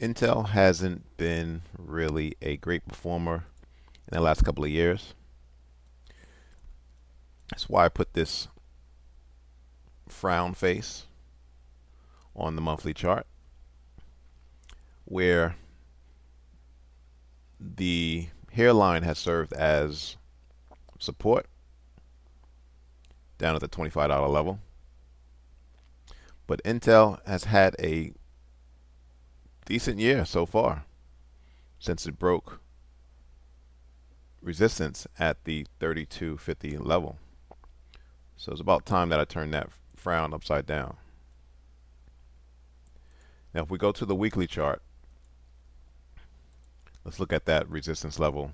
Intel hasn't been really a great performer in the last couple of years. That's why I put this frown face on the monthly chart, where the hairline has served as support down at the $25 level. But Intel has had a decent year so far since it broke resistance at the 3250 level. So it's about time that I turn that frown upside down. Now if we go to the weekly chart, let's look at that resistance level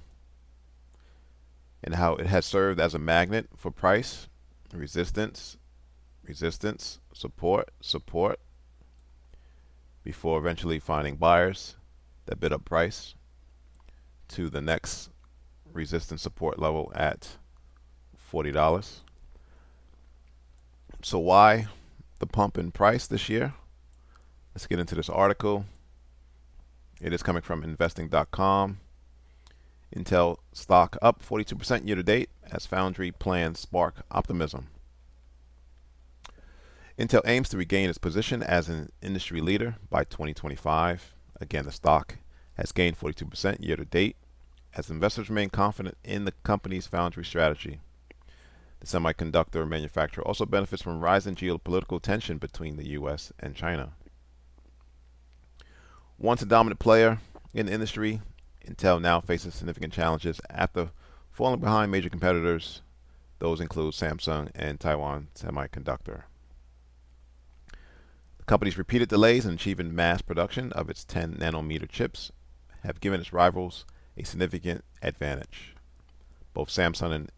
and how it has served as a magnet for price. Resistance, resistance, support, support, before eventually finding buyers that bid up price to the next resistance support level at $40. So why the pump in price this year? Let's get into this article. It is coming from investing.com. Intel stock up 42% year to date as foundry plans spark optimism. Intel aims to regain its position as an industry leader by 2025. Again, the stock has gained 42% year to date as investors remain confident in the company's foundry strategy. The semiconductor manufacturer also benefits from rising geopolitical tension between the US and China. Once a dominant player in the industry, Intel now faces significant challenges after falling behind major competitors. Those include Samsung and Taiwan Semiconductor. The company's repeated delays in achieving mass production of its 10 nanometer chips have given its rivals a significant advantage. Both Samsung and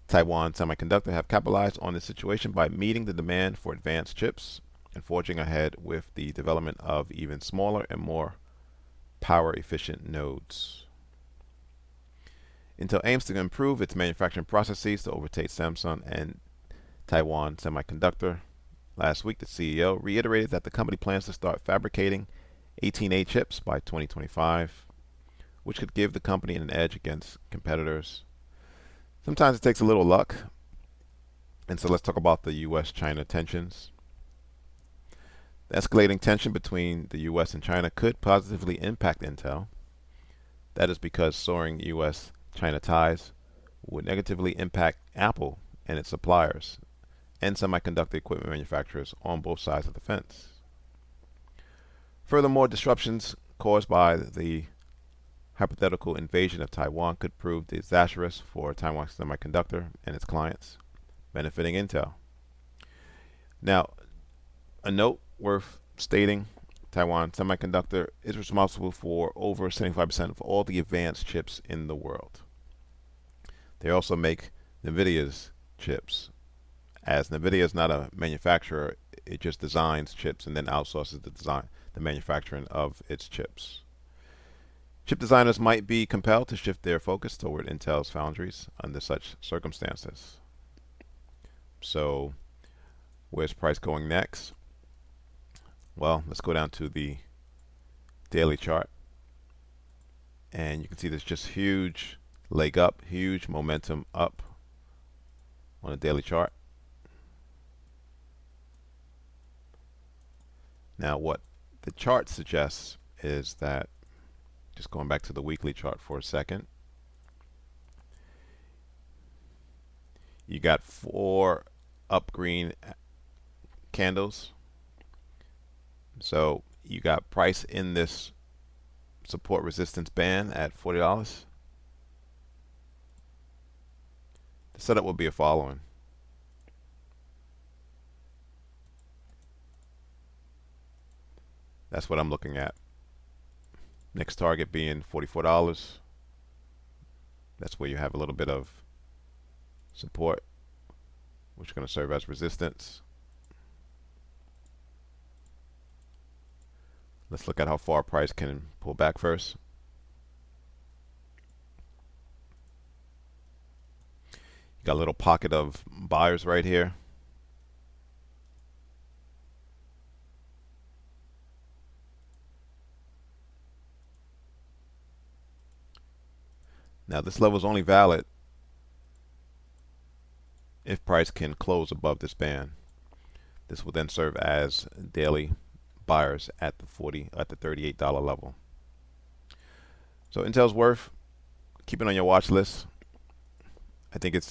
Taiwan Semiconductor have capitalized on this situation by meeting the demand for advanced chips and forging ahead with the development of even smaller and more power-efficient nodes. Intel aims to improve its manufacturing processes to overtake Samsung and Taiwan Semiconductor. Last week, the CEO reiterated that the company plans to start fabricating 18A chips by 2025, which could give the company an edge against competitors. Sometimes it takes a little luck, and so let's talk about the US-China tensions. The escalating tension between the US and China could positively impact Intel. That is because soaring US-China ties would negatively impact Apple and its suppliers and semiconductor equipment manufacturers on both sides of the fence. Furthermore, disruptions caused by the hypothetical invasion of Taiwan could prove disastrous for Taiwan Semiconductor and its clients, benefiting Intel. Now, a note worth stating, Taiwan Semiconductor is responsible for over 75% of all the advanced chips in the world. They also make NVIDIA's chips. As NVIDIA is not a manufacturer, it just designs chips and then outsources the manufacturing of its chips. Chip designers might be compelled to shift their focus toward Intel's foundries under such circumstances. So, where's price going next? Well, let's go down to the daily chart. And you can see there's just huge leg up, huge momentum up on the daily chart. Now, what the chart suggests is that, just going back to the weekly chart for a second, you got 4 up green candles. So you got price in this support resistance band at $40. The setup will be a following. That's what I'm looking at. Next target being $44. That's where you have a little bit of support, which is going to serve as resistance. Let's look at how far price can pull back first. You got a little pocket of buyers right here. Now this level is only valid if price can close above this band. This will then serve as daily buyers at the $38 level. So Intel's worth, keep it on your watch list. I think it's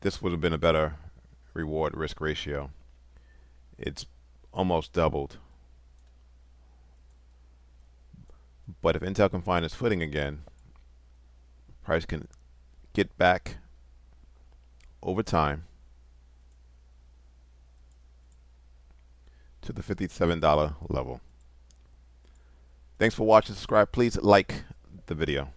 this would have been a better reward risk ratio. It's almost doubled. But if Intel can find its footing again, price can get back over time to the $57 level. Thanks for watching. Subscribe. Please like the video.